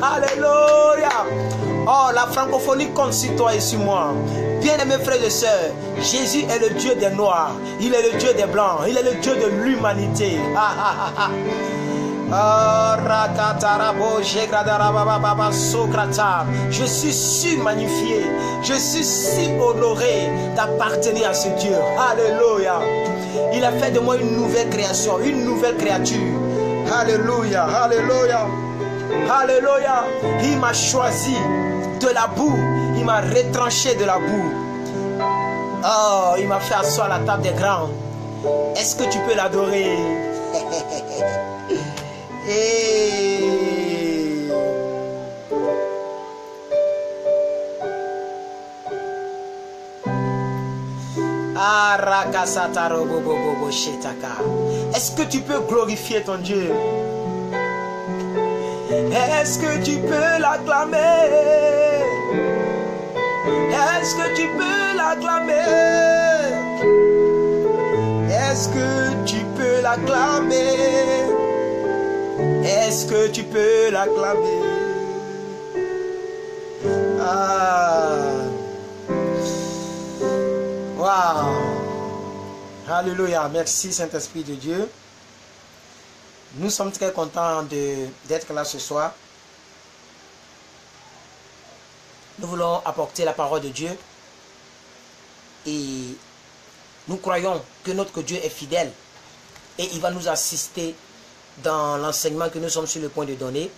Alléluia. Oh, la francophonie compte sur toi et sur moi. Bien-aimés frères et sœurs, Jésus est le Dieu des Noirs. Il est le Dieu des Blancs. Il est le Dieu de l'humanité. Je suis si magnifié. Je suis si honoré d'appartenir à ce Dieu. Alléluia. Il a fait de moi une nouvelle création, une nouvelle créature. Alléluia. Alléluia. Alléluia. Il m'a choisi de la boue. Il m'a retranché de la boue. Oh, il m'a fait asseoir à la table des grands. Est-ce que tu peux l'adorer? Est-ce que tu peux glorifier ton Dieu? Est-ce que tu peux l'acclamer? Est-ce que tu peux l'acclamer? Est-ce que tu peux l'acclamer? Est-ce que tu peux l'acclamer? Wow. Alléluia. Merci Saint-Esprit de Dieu. Nous sommes très contents d'être là ce soir. Nous voulons apporter la parole de Dieu. Et nous croyons que notre Dieu est fidèle. Et il va nous assister dans l'enseignement que nous sommes sur le point de donner.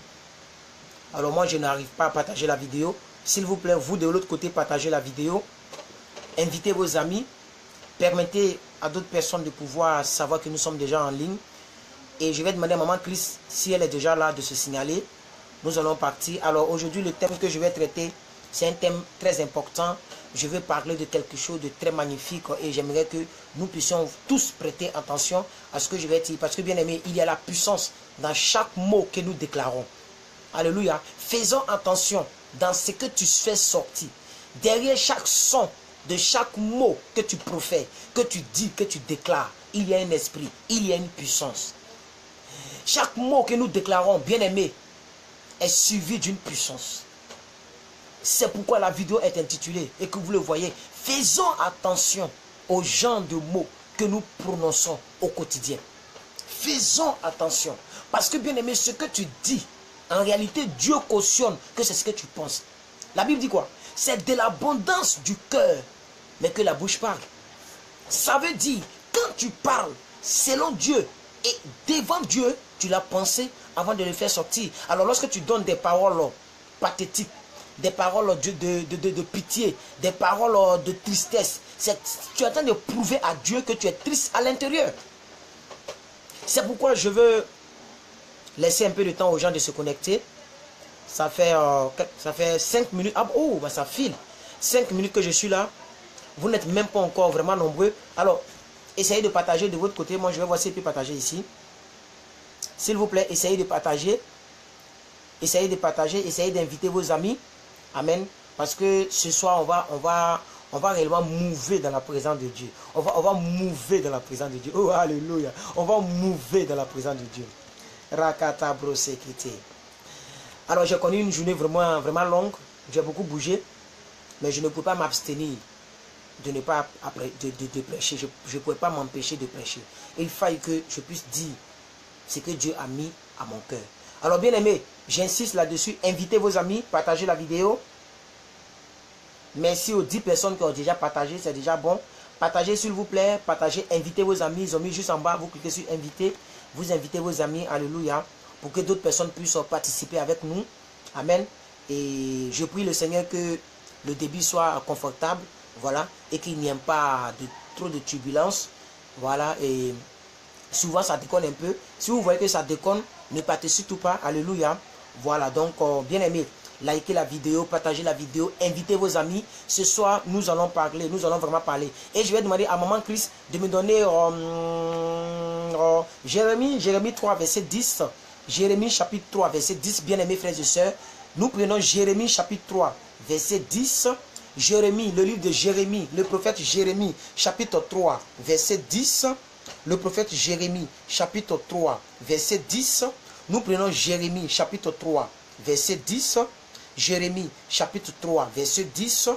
Alors moi, je n'arrive pas à partager la vidéo. S'il vous plaît, vous de l'autre côté, partagez la vidéo. Invitez vos amis. Permettez à d'autres personnes de pouvoir savoir que nous sommes déjà en ligne. Et je vais demander à Maman Chris, si elle est déjà là, de se signaler. Nous allons partir. Alors aujourd'hui, le thème que je vais traiter, c'est un thème très important. Je vais parler de quelque chose de très magnifique. Et j'aimerais que nous puissions tous prêter attention à ce que je vais dire. Parce que bien aimé, il y a la puissance dans chaque mot que nous déclarons. Alléluia. Faisons attention dans ce que tu fais sortir. Derrière chaque son, de chaque mot que tu profères, que tu dis, que tu déclares, il y a un esprit, il y a une puissance. Chaque mot que nous déclarons, bien aimé, est suivi d'une puissance. C'est pourquoi la vidéo est intitulée, et que vous le voyez, faisons attention aux genres de mots que nous prononçons au quotidien. Faisons attention. Parce que bien aimé, ce que tu dis, en réalité, Dieu cautionne que c'est ce que tu penses. La Bible dit quoi? C'est de l'abondance du cœur, mais que la bouche parle. Ça veut dire, quand tu parles selon Dieu et devant Dieu, tu l'as pensé avant de le faire sortir. Alors lorsque tu donnes des paroles pathétiques, des paroles de pitié, des paroles de tristesse, tu es en train de prouver à Dieu que tu es triste à l'intérieur. C'est pourquoi je veux laisser un peu de temps aux gens de se connecter. Ça fait 5 minutes. Ah, oh, bah ça file. 5 minutes que je suis là. Vous n'êtes même pas encore vraiment nombreux. Alors, essayez de partager de votre côté. Moi, je vais voir si je peux partager ici. S'il vous plaît, essayez de partager. Essayez de partager. Essayez d'inviter vos amis. Amen. Parce que ce soir, on va réellement mouver dans la présence de Dieu. On va mouver dans la présence de Dieu. Oh, alléluia. On va mouver dans la présence de Dieu. Rakata brosekite. Alors, j'ai connu une journée vraiment longue. J'ai beaucoup bougé. Mais je ne peux pas m'abstenir de ne pas de prêcher. Je ne pouvais pas m'empêcher de prêcher. Il fallait que je puisse dire ce que Dieu a mis à mon cœur. Alors, bien aimé, j'insiste là-dessus. Invitez vos amis, partagez la vidéo. Merci aux 10 personnes qui ont déjà partagé, c'est déjà bon. Partagez s'il vous plaît, partagez, invitez vos amis. Ils ont mis juste en bas, vous cliquez sur inviter. Vous invitez vos amis, alléluia, pour que d'autres personnes puissent participer avec nous. Amen. Et je prie le Seigneur que le début soit confortable, voilà, et qu'il n'y ait pas trop de turbulences, voilà, et souvent ça déconne un peu. Si vous voyez que ça déconne, ne partez surtout pas, alléluia. Voilà, donc bien aimé, likez la vidéo, partagez la vidéo, invitez vos amis. Ce soir, nous allons parler, nous allons vraiment parler. Et je vais demander à Maman Chris de me donner Jérémie 3, verset 10. Jérémie chapitre 3, verset 10, bien aimés frères et sœurs. Nous prenons Jérémie chapitre 3, verset 10. Jérémie, le livre de Jérémie, le prophète Jérémie, chapitre 3, verset 10. Le prophète Jérémie, chapitre 3, verset 10. Nous prenons Jérémie, chapitre 3, verset 10. Jérémie, chapitre 3, verset 10.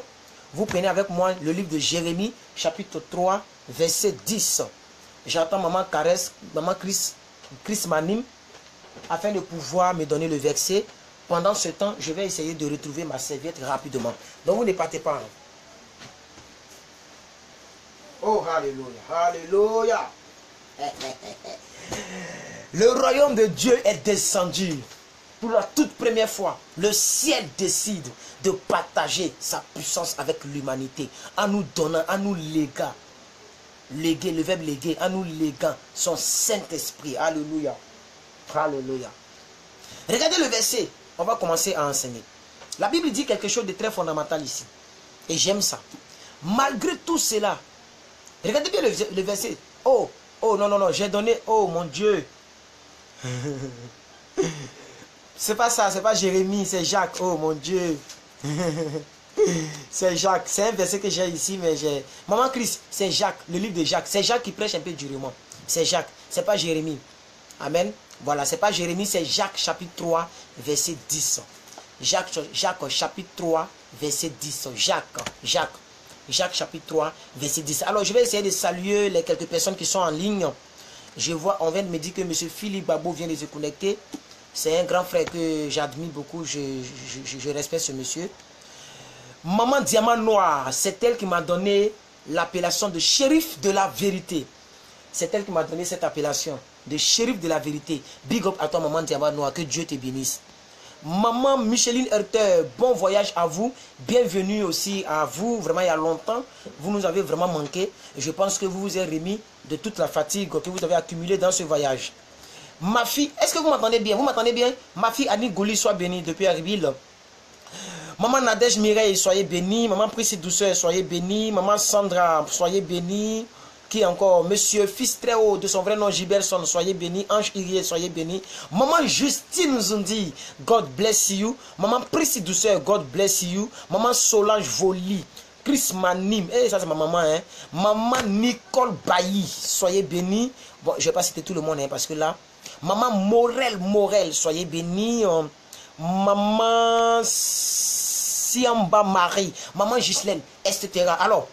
Vous prenez avec moi le livre de Jérémie, chapitre 3, verset 10. J'attends maman Caresse, maman Chris m'anime, afin de pouvoir me donner le verset. Pendant ce temps, je vais essayer de retrouver ma serviette rapidement. Donc vous ne partez pas. Oh, alléluia, alléluia. Le royaume de Dieu est descendu. Pour la toute première fois, le ciel décide de partager sa puissance avec l'humanité, en nous donnant, en nous léguant, léguer, le verbe léguer, en nous léguant son Saint-Esprit. Alléluia. Alléluia. Regardez le verset, on va commencer à enseigner. La Bible dit quelque chose de très fondamental ici. Et j'aime ça. Malgré tout cela, regardez bien le verset. Oh, non, j'ai donné, oh mon Dieu. C'est pas ça, c'est pas Jérémie, c'est Jacques. Oh mon Dieu. C'est Jacques. C'est un verset que j'ai ici, mais j'ai... Maman Christ, c'est Jacques, le livre de Jacques. C'est Jacques qui prêche un peu durement. C'est Jacques, c'est pas Jérémie. Amen. Voilà, c'est pas Jérémie, c'est Jacques chapitre 3, verset 10. Jacques chapitre 3, verset 10. Jacques chapitre 3, verset 10. Alors, je vais essayer de saluer les quelques personnes qui sont en ligne. Je vois, on vient de me dire que M. Philippe Babo vient de se connecter. C'est un grand frère que j'admire beaucoup, je respecte ce monsieur. Maman Diamant Noir, c'est elle qui m'a donné l'appellation de shérif de la vérité. C'est elle qui m'a donné cette appellation de shérif de la vérité. Big up à toi, Maman Diamant Noir, que Dieu te bénisse. Maman Micheline Herter, bon voyage à vous. Bienvenue aussi à vous. Vraiment, il y a longtemps, vous nous avez vraiment manqué. Je pense que vous vous êtes remis de toute la fatigue que vous avez accumulée dans ce voyage. Ma fille, est-ce que vous m'entendez bien? Vous m'entendez bien? Ma fille Annie Gouli, soit bénie depuis Arbil. Maman Nadège Mireille, soyez bénie. Maman Priscille Douceur, soyez bénie. Maman Sandra, soyez bénie. Qui encore? Monsieur Fils très haut, de son vrai nom Gilbertson, soyez béni. Ange Irié, soyez béni. Maman Justine Zundi, God bless you. Maman Priscille Douceur, God bless you. Maman Solange Voli, Chris Manim, ça c'est ma maman, hein. Maman Nicole Bailly, soyez béni. Bon, je ne vais pas citer tout le monde, hein, parce que là, Maman Morel, soyez béni. Maman Siamba Marie, Maman Ghislaine, etc. Alors,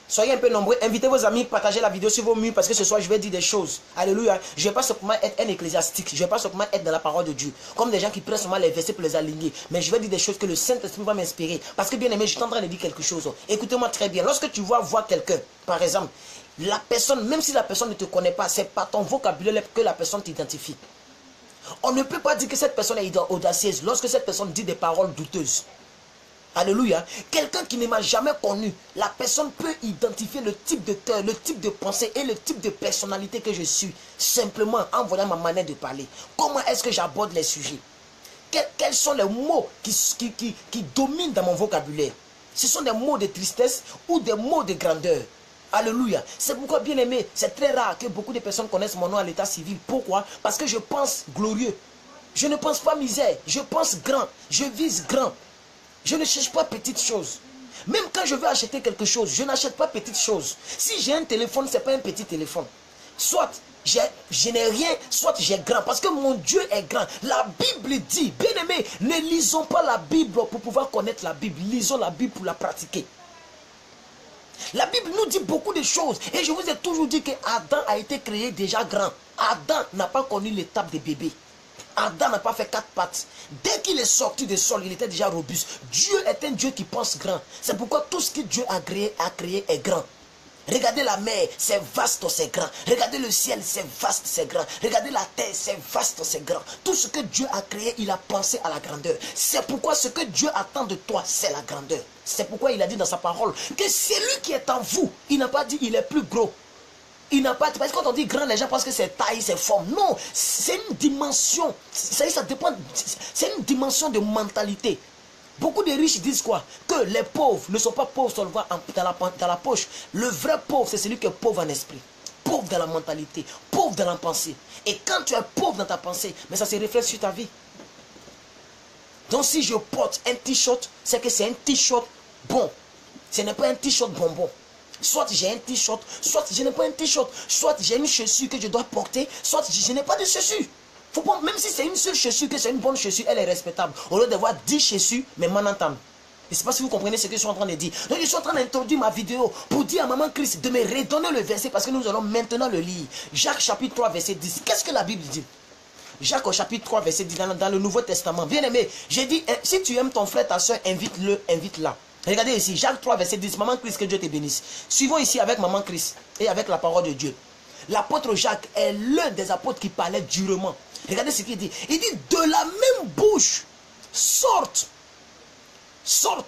soyez un peu nombreux, invitez vos amis, partagez la vidéo sur vos murs, parce que ce soir je vais dire des choses. Alléluia. Je ne vais pas seulement être un ecclésiastique, je ne vais pas seulement être dans la parole de Dieu, comme des gens qui prennent seulement les versets pour les aligner, mais je vais dire des choses que le Saint-Esprit va m'inspirer. Parce que bien aimé, je suis en train de dire quelque chose. Écoutez-moi très bien. Lorsque tu vois voir quelqu'un, par exemple, la personne, même si la personne ne te connaît pas, c'est par ton vocabulaire que la personne t'identifie. On ne peut pas dire que cette personne est audacieuse lorsque cette personne dit des paroles douteuses. Alléluia. Quelqu'un qui ne m'a jamais connu, la personne peut identifier le type de cœur, le type de pensée et le type de personnalité que je suis, simplement en voyant ma manière de parler. Comment est-ce que j'aborde les sujets? Quels sont les mots qui dominent dans mon vocabulaire? Ce sont des mots de tristesse ou des mots de grandeur? Alléluia. C'est pourquoi, bien aimé, c'est très rare que beaucoup de personnes connaissent mon nom à l'état civil. Pourquoi? Parce que je pense glorieux. Je ne pense pas misère. Je pense grand. Je vise grand. Je ne cherche pas petites choses. Même quand je veux acheter quelque chose, je n'achète pas petites choses. Si j'ai un téléphone, ce n'est pas un petit téléphone. Soit je n'ai rien, soit j'ai grand. Parce que mon Dieu est grand. La Bible dit, bien aimé, ne lisons pas la Bible pour pouvoir connaître la Bible. Lisons la Bible pour la pratiquer. La Bible nous dit beaucoup de choses. Et je vous ai toujours dit que Adam a été créé déjà grand. Adam n'a pas connu l'étape de bébé. Adam n'a pas fait 4 pattes. Dès qu'il est sorti du sol, il était déjà robuste. Dieu est un Dieu qui pense grand. C'est pourquoi tout ce que Dieu a créé est grand. Regardez la mer, c'est vaste, c'est grand. Regardez le ciel, c'est vaste, c'est grand. Regardez la terre, c'est vaste, c'est grand. Tout ce que Dieu a créé, il a pensé à la grandeur. C'est pourquoi ce que Dieu attend de toi, c'est la grandeur. C'est pourquoi il a dit dans sa parole que celui qui est en vous, il n'a pas dit il est plus gros. Il n'a pas, parce que quand on dit grand, les gens pensent que c'est taille, c'est forme. Non, c'est une dimension. Ça dépend, c'est une dimension de mentalité. Beaucoup de riches disent quoi? Que les pauvres ne sont pas pauvres seulement dans la poche. Le vrai pauvre, c'est celui qui est pauvre en esprit, pauvre dans la mentalité, pauvre dans la pensée. Et quand tu es pauvre dans ta pensée, mais ça se reflète sur ta vie. Donc si je porte un t-shirt, c'est que c'est un t-shirt bon. Ce n'est pas un t-shirt bonbon. Soit j'ai un t-shirt, soit je n'ai pas un t-shirt, soit j'ai une chaussure que je dois porter, soit je n'ai pas de chaussure. Faut pas, même si c'est une seule chaussure, que c'est une bonne chaussure, elle est respectable. Au lieu d'avoir 10 chaussures, mais m'en entendre. Je ne sais pas si vous comprenez ce que je suis en train de dire. Donc je suis en train d'introduire ma vidéo pour dire à Maman Christ de me redonner le verset parce que nous allons maintenant le lire. Jacques chapitre 3 verset 10. Qu'est-ce que la Bible dit? Jacques au chapitre 3 verset 10 dans le Nouveau Testament. Bien aimé, j'ai dit, si tu aimes ton frère, ta soeur, invite-le, invite-la. Regardez ici, Jacques 3 verset 10. Maman Christ, que Dieu te bénisse. Suivons ici avec Maman Christ et avec la parole de Dieu. L'apôtre Jacques est l'un des apôtres qui parlait durement. Regardez ce qu'il dit. Il dit, de la même bouche sortent.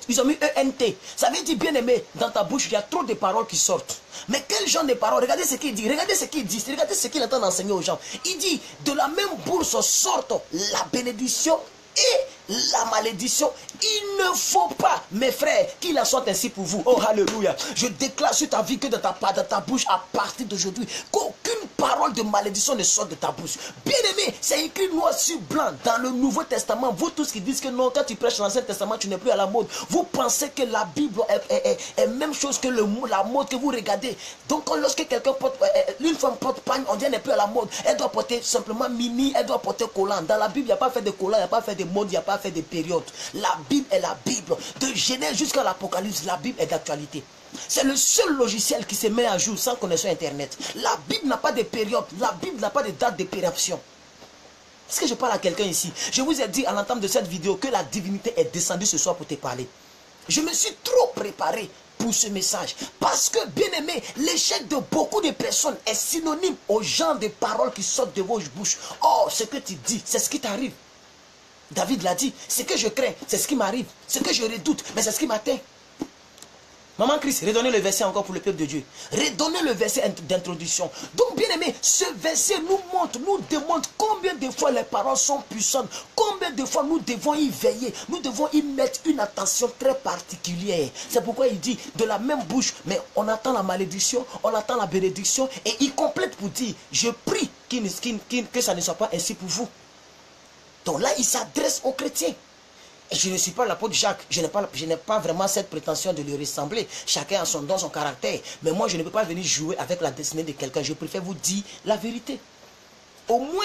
Ils ont mis E-N-T. Ça veut dire, bien aimé, dans ta bouche, il y a trop de paroles qui sortent. Mais quel genre de paroles? Regardez ce qu'il dit. Regardez ce qu'il dit. Regardez ce qu'il est en train d'enseigner aux gens. Il dit, de la même bouche sortent la bénédiction et la malédiction. Il ne faut pas, mes frères, qu'il en soit ainsi pour vous. Oh, alléluia. Je déclare sur ta vie que de ta bouche, à partir d'aujourd'hui, qu'aucune parole de malédiction ne sorte de ta bouche. Bien aimé, c'est écrit noir sur blanc dans le Nouveau Testament. Vous tous qui disent que non, quand tu prêches l'Ancien Testament, tu n'es plus à la mode. Vous pensez que la Bible est même chose que la mode que vous regardez. Donc, lorsque quelqu'un porte, une femme porte pagne, on dit qu'elle n'est plus à la mode. Elle doit porter simplement mini, elle doit porter collant. Dans la Bible, il n'y a pas fait de collant, il n'y a pas fait de mode, il n'y a pas fait de période. La Bible est la Bible. De Genèse jusqu'à l'Apocalypse, la Bible est d'actualité. C'est le seul logiciel qui se met à jour sans connexion Internet. La Bible n'a pas de période. La Bible n'a pas de date de péremption. Est-ce que je parle à quelqu'un ici? Je vous ai dit à l'entame de cette vidéo que la divinité est descendue ce soir pour te parler. Je me suis trop préparé pour ce message. Parce que, bien aimé, l'échec de beaucoup de personnes est synonyme au genre de paroles qui sortent de vos bouches. Oh, ce que tu dis, c'est ce qui t'arrive. David l'a dit, ce que je crains, c'est ce qui m'arrive. Ce que je redoute, mais c'est ce qui m'atteint. Maman Christ, redonnez le verset encore pour le peuple de Dieu. Redonnez le verset d'introduction. Donc, bien aimé, ce verset nous montre, nous démontre combien de fois les paroles sont puissantes. Combien de fois nous devons y veiller. Nous devons y mettre une attention très particulière. C'est pourquoi il dit, de la même bouche, mais on attend la malédiction, on attend la bénédiction. Et il complète pour dire, je prie que ça ne soit pas ainsi pour vous. Donc là, il s'adresse aux chrétiens. Et je ne suis pas l'apôtre Jacques. Je n'ai pas vraiment cette prétention de lui ressembler. Chacun a son don, son caractère. Mais moi, je ne peux pas venir jouer avec la destinée de quelqu'un. Je préfère vous dire la vérité. Au moins,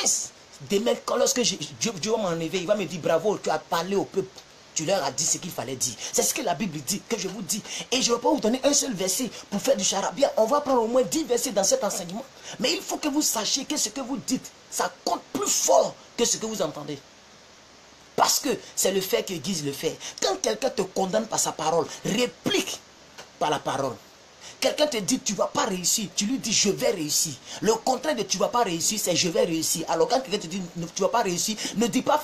demain, lorsque Dieu va m'enlever, il va me dire, bravo, tu as parlé au peuple. Tu leur as dit ce qu'il fallait dire. C'est ce que la Bible dit, que je vous dis. Et je ne vais pas vous donner un seul verset pour faire du charabia. On va prendre au moins 10 versets dans cet enseignement. Mais il faut que vous sachiez que ce que vous dites, ça compte plus fort que ce que vous entendez. Parce que c'est le fait qui guise le fait. Quand quelqu'un te condamne par sa parole, réplique par la parole. Quelqu'un te dit tu ne vas pas réussir, tu lui dis je vais réussir. Le contraire de tu ne vas pas réussir, c'est je vais réussir. Alors quand quelqu'un te dit tu ne vas pas réussir, ne dis pas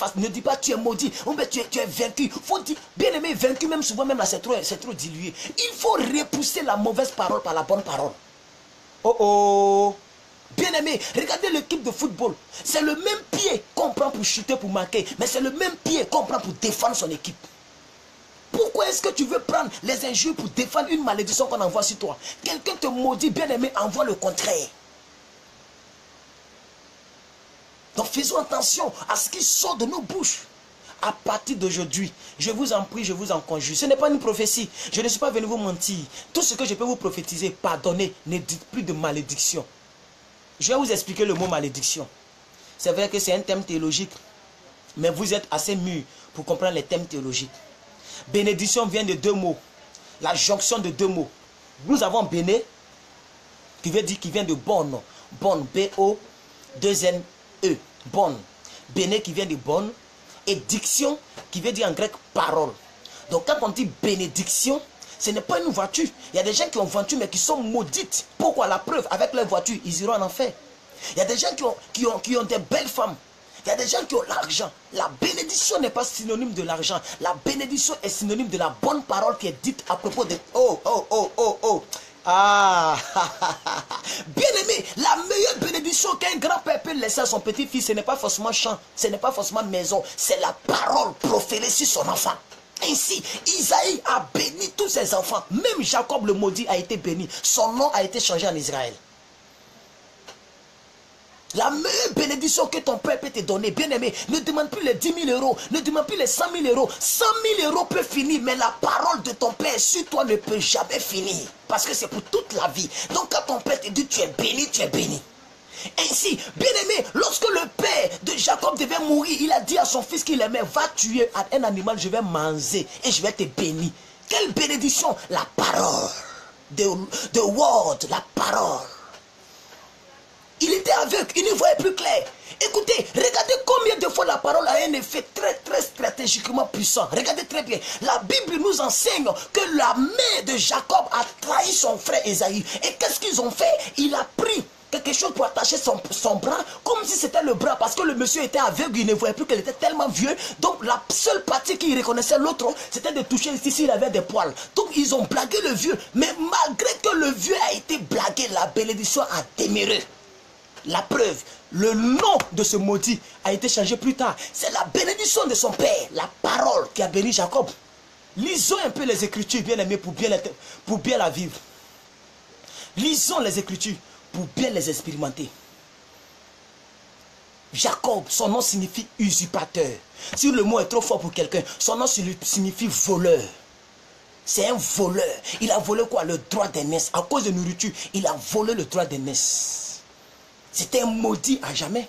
tu es maudit, ou bien tu es vaincu. Faut dire, bien aimé, vaincu même souvent, même là c'est trop dilué. Il faut repousser la mauvaise parole par la bonne parole. Oh oh! Bien aimé, regardez l'équipe de football. C'est le même pied qu'on prend pour chuter, pour marquer. Mais c'est le même pied qu'on prend pour défendre son équipe. Pourquoi est-ce que tu veux prendre les injures pour défendre une malédiction qu'on envoie sur toi? Quelqu'un te maudit, bien aimé, envoie le contraire. Donc faisons attention à ce qui sort de nos bouches. À partir d'aujourd'hui, je vous en prie, je vous en conjure. Ce n'est pas une prophétie. Je ne suis pas venu vous mentir. Tout ce que je peux vous prophétiser, pardonnez, ne dites plus de malédiction. Je vais vous expliquer le mot malédiction. C'est vrai que c'est un thème théologique, mais vous êtes assez mûrs pour comprendre les thèmes théologiques. Bénédiction vient de deux mots. La jonction de deux mots. Nous avons béné, qui veut dire qui vient de bonne. Bonne, B-O-2-N-E. Bonne. Béné qui vient de bonne. Et diction qui veut dire en grec parole. Donc quand on dit bénédiction, ce n'est pas une voiture. Il y a des gens qui ont une voiture mais qui sont maudites. Pourquoi? La preuve, avec leur voiture, ils iront en enfer. Il y a des gens qui ont des belles femmes. Il y a des gens qui ont l'argent. La bénédiction n'est pas synonyme de l'argent. La bénédiction est synonyme de la bonne parole qui est dite à propos de... Oh, oh, oh, oh, oh. Ah, bien aimé, la meilleure bénédiction qu'un grand-père peut laisser à son petit-fils, ce n'est pas forcément champ, ce n'est pas forcément maison, c'est la parole proférée sur son enfant. Ainsi, Isaïe a béni tous ses enfants. Même Jacob le maudit a été béni. Son nom a été changé en Israël. La meilleure bénédiction que ton père peut te donner, bien aimé, ne demande plus les 10 000 euros, ne demande plus les 100 000 euros. 100 000 euros peut finir, mais la parole de ton père sur toi ne peut jamais finir. Parce que c'est pour toute la vie. Donc quand ton père te dit tu es béni, tu es béni. Ainsi, bien-aimé, lorsque le père de Jacob devait mourir, il a dit à son fils qu'il aimait, va tuer un animal, je vais manger et je vais te bénir. Quelle bénédiction! La parole. The word, la parole. Il était aveugle, il ne voyait plus clair. Écoutez, regardez combien de fois la parole a un effet très stratégiquement puissant. Regardez très bien. La Bible nous enseigne que la main de Jacob a trahi son frère Ésaü. Et qu'est-ce qu'ils ont fait? Il a pris quelque chose pour attacher son bras, comme si c'était le bras, parce que le monsieur était aveugle, il ne voyait plus, qu'il était tellement vieux. Donc la seule partie qu'il reconnaissait l'autre, c'était de toucher ici s'il avait des poils. Donc ils ont blagué le vieux. Mais malgré que le vieux a été blagué, la bénédiction a demeuré. La preuve, le nom de ce maudit a été changé plus tard. C'est la bénédiction de son père, la parole qui a béni Jacob. Lisons un peu les Écritures, bien aimés, pour bien la vivre. Lisons les Écritures pour bien les expérimenter. Jacob, son nom signifie usurpateur. Si le mot est trop fort pour quelqu'un, son nom signifie voleur. C'est un voleur. Il a volé quoi? Le droit d'aînesse. À cause de nourriture, il a volé le droit d'aînesse. C'était un maudit à jamais.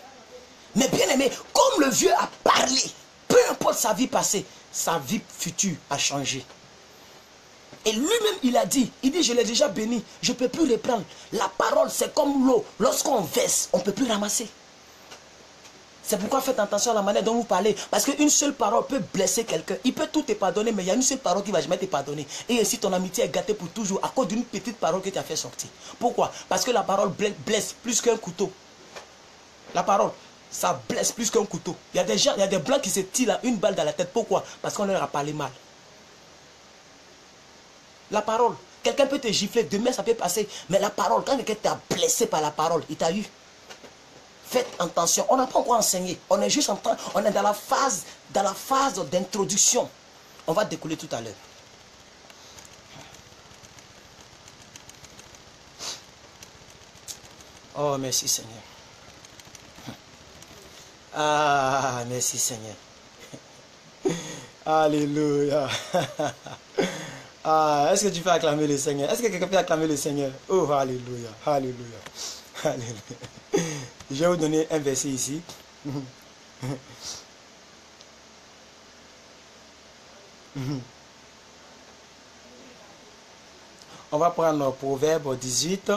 Mais bien aimé, comme le vieux a parlé, peu importe sa vie passée, sa vie future a changé. Et lui-même, il a dit, je l'ai déjà béni, je ne peux plus reprendre. La parole, c'est comme l'eau. Lorsqu'on verse, on ne peut plus ramasser. C'est pourquoi faites attention à la manière dont vous parlez. Parce qu'une seule parole peut blesser quelqu'un. Il peut tout te pardonner, mais il y a une seule parole qui ne va jamais te pardonner. Et ainsi, ton amitié est gâtée pour toujours à cause d'une petite parole que tu as fait sortir. Pourquoi? Parce que la parole blesse plus qu'un couteau. La parole, ça blesse plus qu'un couteau. Il y a des gens, il y a des blancs qui se tirent une balle dans la tête. Pourquoi? Parce qu'on leur a parlé mal. La parole. Quelqu'un peut te gifler, demain ça peut passer. Mais la parole, quand quelqu'un t'a blessé par la parole, il t'a eu. Faites attention, on n'a pas encore enseigné. On est juste en train, on est dans la phase d'introduction. On va découler tout à l'heure. Oh, merci Seigneur. Ah, merci Seigneur. Alléluia. Ah, est-ce que tu peux acclamer le Seigneur? Est-ce que quelqu'un peut acclamer le Seigneur? Oh, alléluia, alléluia, alléluia. Je vais vous donner un verset ici. On va prendre Proverbe 18.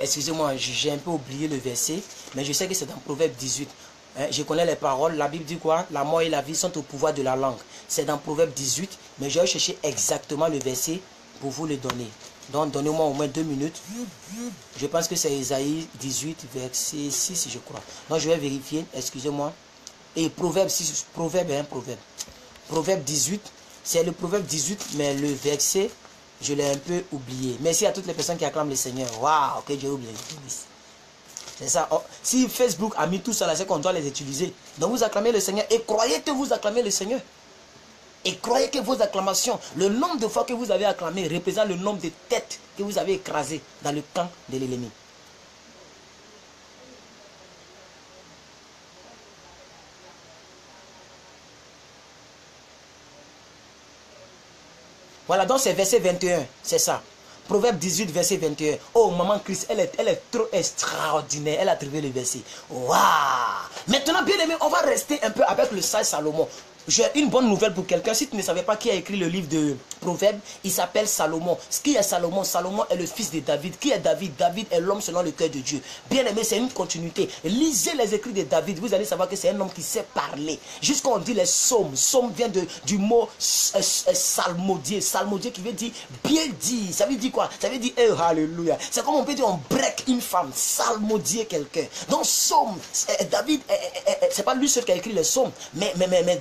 Excusez-moi, j'ai un peu oublié le verset, mais je sais que c'est dans Proverbe 18. Je connais les paroles. La Bible dit quoi? La mort et la vie sont au pouvoir de la langue. C'est dans Proverbe 18, mais je vais chercher exactement le verset pour vous le donner. Donc, donnez-moi au moins 2 minutes. Je pense que c'est Isaïe 18, verset 6, je crois. Donc, je vais vérifier, excusez-moi. Et Proverbe 6, Proverbe, Proverbe 18, c'est le Proverbe 18, mais le verset, je l'ai un peu oublié. Merci à toutes les personnes qui acclament le Seigneur. Waouh, que Dieu oublié. C'est ça. Oh, si Facebook a mis tout ça là, c'est qu'on doit les utiliser. Donc, vous acclamez le Seigneur et croyez que vous acclamez le Seigneur. Et croyez que vos acclamations, le nombre de fois que vous avez acclamé, représente le nombre de têtes que vous avez écrasées dans le camp de l'ennemi. Voilà, donc c'est verset 21, c'est ça. Proverbe 18, verset 21. Oh, maman Christ, elle est trop extraordinaire. Elle a trouvé le verset. Waouh! Maintenant, bien aimé, on va rester un peu avec le sage Salomon. J'ai une bonne nouvelle pour quelqu'un. Si tu ne savais pas qui a écrit le livre de Proverbes, il s'appelle Salomon. Qui est Salomon? Salomon est le fils de David. Qui est David? David est l'homme selon le cœur de Dieu. Bien aimé, c'est une continuité. Lisez les écrits de David. Vous allez savoir que c'est un homme qui sait parler. Jusqu'on dit les psaumes. Psaume vient du mot salmodier. Salmodier qui veut dire bien dit. Ça veut dire quoi? Ça veut dire alléluia. C'est comme on peut dire on break une femme. Salmodier quelqu'un. Donc psaume, David, c'est pas lui seul qui a écrit les psaumes. Mais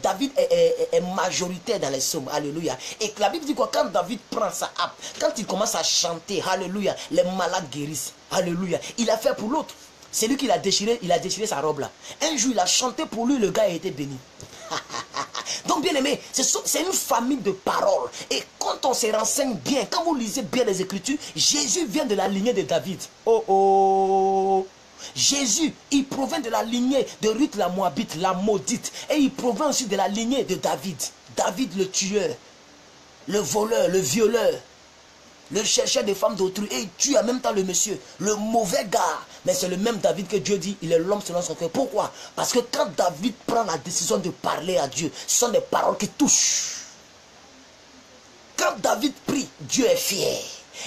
David est majoritaire dans les psaumes, alléluia. Et la Bible dit quoi? Quand David prend sa harpe, quand il commence à chanter, alléluia, les malades guérissent, alléluia. Il a fait pour l'autre. C'est lui qui l'a déchiré, il a déchiré sa robe là. Un jour il a chanté pour lui, le gars a été béni. Donc bien aimé, c'est une famille de paroles. Et quand on se renseigne bien, quand vous lisez bien les Écritures, Jésus vient de la lignée de David. Oh oh. Jésus, il provient de la lignée de Ruth la Moabite, la maudite. Et il provient aussi de la lignée de David. David le tueur, le voleur, le violeur. le chercheur des femmes d'autrui, et il tue en même temps le monsieur, le mauvais gars. Mais c'est le même David que Dieu dit, il est l'homme selon son cœur. Pourquoi? Parce que quand David prend la décision de parler à Dieu, ce sont des paroles qui touchent. Quand David prie, Dieu est fier.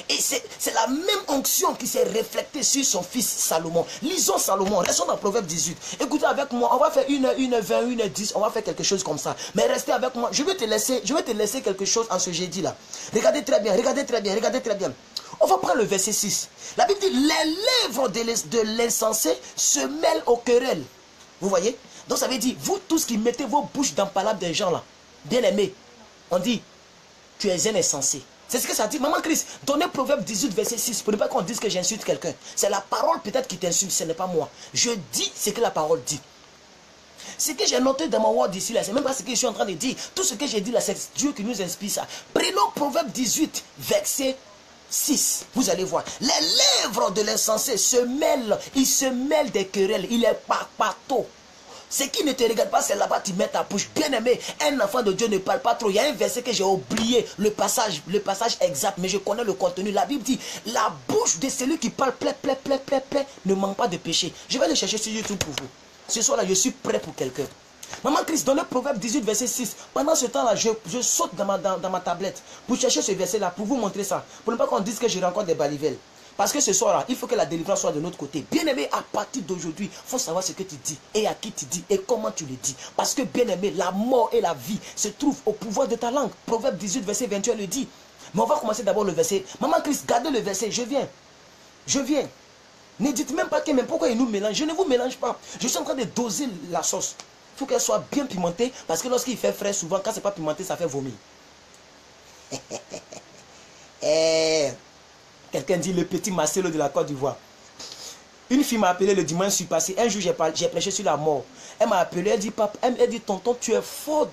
Et c'est la même onction qui s'est reflétée sur son fils Salomon. Lisons Salomon, restons dans Proverbe 18. Écoutez avec moi, on va faire 1h20, 1h10, on va faire quelque chose comme ça. Mais restez avec moi, je vais te laisser quelque chose en ce jeudi là. Regardez très bien, regardez très bien, regardez très bien. On va prendre le verset 6. La Bible dit, les lèvres de l'insensé se mêlent aux querelles. Vous voyez? Donc ça veut dire, vous tous qui mettez vos bouches dans la parole des gens là, bien aimés, on dit, tu es un insensé. C'est ce que ça dit. Maman Christ, donnez Proverbe 18, verset 6, pour ne pas qu'on dise que j'insulte quelqu'un. C'est la parole peut-être qui t'insulte, ce n'est pas moi. Je dis ce que la parole dit. Ce que j'ai noté dans mon word ici, là, c'est même pas ce que je suis en train de dire. Tout ce que j'ai dit là, c'est Dieu qui nous inspire ça. Prenons Proverbe 18, verset 6. Vous allez voir. Les lèvres de l'insensé se mêlent. Il se mêlent des querelles. Il est partout. Ce qui ne te regarde pas, c'est là-bas, tu mets ta bouche. Bien aimé, un enfant de Dieu ne parle pas trop. Il y a un verset que j'ai oublié, le passage exact, mais je connais le contenu. La Bible dit, la bouche de celui qui parle plaît, ne manque pas de péché. Je vais le chercher sur YouTube pour vous. Ce soir-là, je suis prêt pour quelqu'un. Maman Christ, dans le Proverbe 18, verset 6, pendant ce temps-là, je saute dans ma tablette pour chercher ce verset-là, pour vous montrer ça. Pour ne pas qu'on dise que je rencontre des balivelles. Parce que ce soir-là, il faut que la délivrance soit de notre côté. Bien-aimé, à partir d'aujourd'hui, il faut savoir ce que tu dis et à qui tu dis et comment tu le dis. Parce que, bien-aimé, la mort et la vie se trouvent au pouvoir de ta langue. Proverbe 18, verset 21 le dit. Mais on va commencer d'abord le verset. Maman Christ, gardez le verset, je viens. Je viens. Ne dites même pas que, mais pourquoi il nous mélange? Je ne vous mélange pas. Je suis en train de doser la sauce. Il faut qu'elle soit bien pimentée. Parce que lorsqu'il fait frais, souvent, quand ce n'est pas pimenté, ça fait vomir. Quelqu'un dit le petit Marcelo de la Côte d'Ivoire. Une fille m'a appelé le dimanche passé. Un jour, j'ai prêché sur la mort. Elle m'a appelé, elle dit, tonton, tu es fort.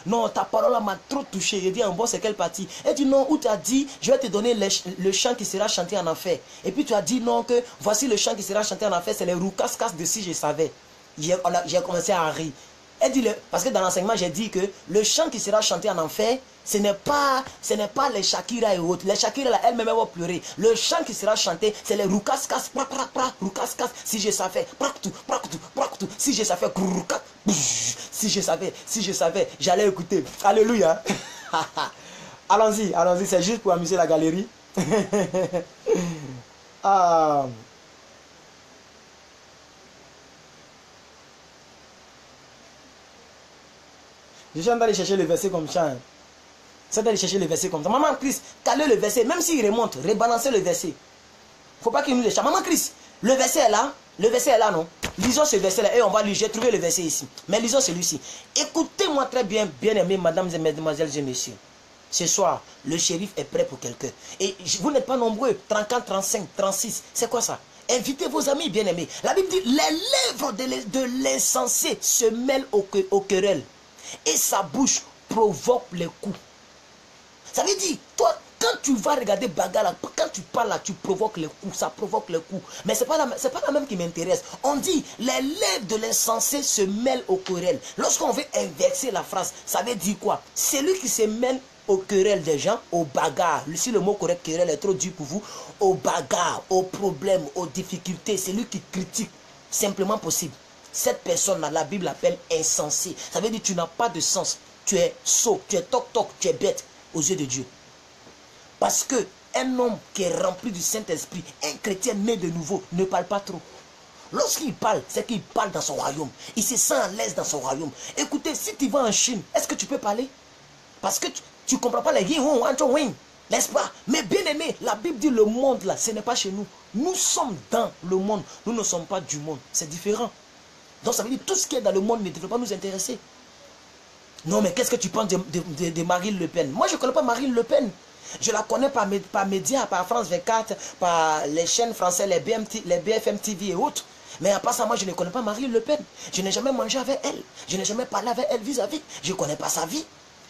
Non, ta parole m'a trop touché. J'ai dit, en bon, c'est quelle partie? Elle dit, non, où tu as dit, je vais te donner le chant qui sera chanté en enfer. Et puis tu as dit, non, que voici le chant qui sera chanté en enfer, c'est les roucas-cas de si je savais. J'ai commencé à rire. Elle dit, parce que dans l'enseignement, j'ai dit que le chant qui sera chanté en enfer, ce n'est pas les Shakira et autres. Les Shakira, là, elles-mêmes vont pleurer. Le chant qui sera chanté, c'est les roucas-cas, roucas-cas, si je savais, si je savais, si je savais, j'allais écouter. Alléluia. Allons-y, c'est juste pour amuser la galerie. Ah. Je suis en train de chercher le verset comme ça. C'est d'aller chercher le verset comme ça. Maman Christ, calez le verset. Même s'il remonte, rebalancez le verset. Il ne faut pas qu'il nous échappe. Maman Christ, le verset est là. Le verset est là, non? Lisons ce verset-là et on va lire. J'ai trouvé le verset ici. Mais lisons celui-ci. Écoutez-moi très bien, bien-aimés, mesdames et mesdemoiselles et messieurs. Ce soir, le shérif est prêt pour quelqu'un. Et vous n'êtes pas nombreux. 34, 35, 36. C'est quoi ça? Invitez vos amis bien-aimés. La Bible dit, les lèvres de l'insensé se mêlent aux querelles. Et sa bouche provoque les coups. Ça veut dire, toi, quand tu vas regarder bagarre, quand tu parles là, tu provoques les coups, ça provoque les coups. Mais ce n'est pas la même qui m'intéresse. On dit, les lèvres de l'insensé se mêlent aux querelles. Lorsqu'on veut inverser la phrase, ça veut dire quoi? Celui qui se mêle aux querelles des gens, aux bagarres, si le mot correct querelle est trop dur pour vous, aux bagarres, aux problèmes, aux difficultés, c'est lui qui critique, simplement possible. Cette personne-là, la Bible l'appelle insensé. Ça veut dire que tu n'as pas de sens. Tu es sot, tu es toc-toc, tu es bête aux yeux de Dieu. Parce que un homme qui est rempli du Saint-Esprit, un chrétien né de nouveau, ne parle pas trop. Lorsqu'il parle, c'est qu'il parle dans son royaume. Il se sent à l'aise dans son royaume. Écoutez, si tu vas en Chine, est-ce que tu peux parler? Parce que tu ne comprends pas les yin, n'est-ce pas? Mais bien aimé, la Bible dit le monde là, ce n'est pas chez nous. Nous sommes dans le monde. Nous ne sommes pas du monde. C'est différent. Donc ça veut dire que tout ce qui est dans le monde ne devrait pas nous intéresser. Non, mais qu'est-ce que tu penses de Marine Le Pen? Moi, je ne connais pas Marine Le Pen. Je la connais par médias, par France 24, par les chaînes françaises, les BFM TV et autres. Mais à part ça, moi, je ne connais pas Marine Le Pen. Je n'ai jamais mangé avec elle. Je n'ai jamais parlé avec elle vis-à-vis. Je ne connais pas sa vie.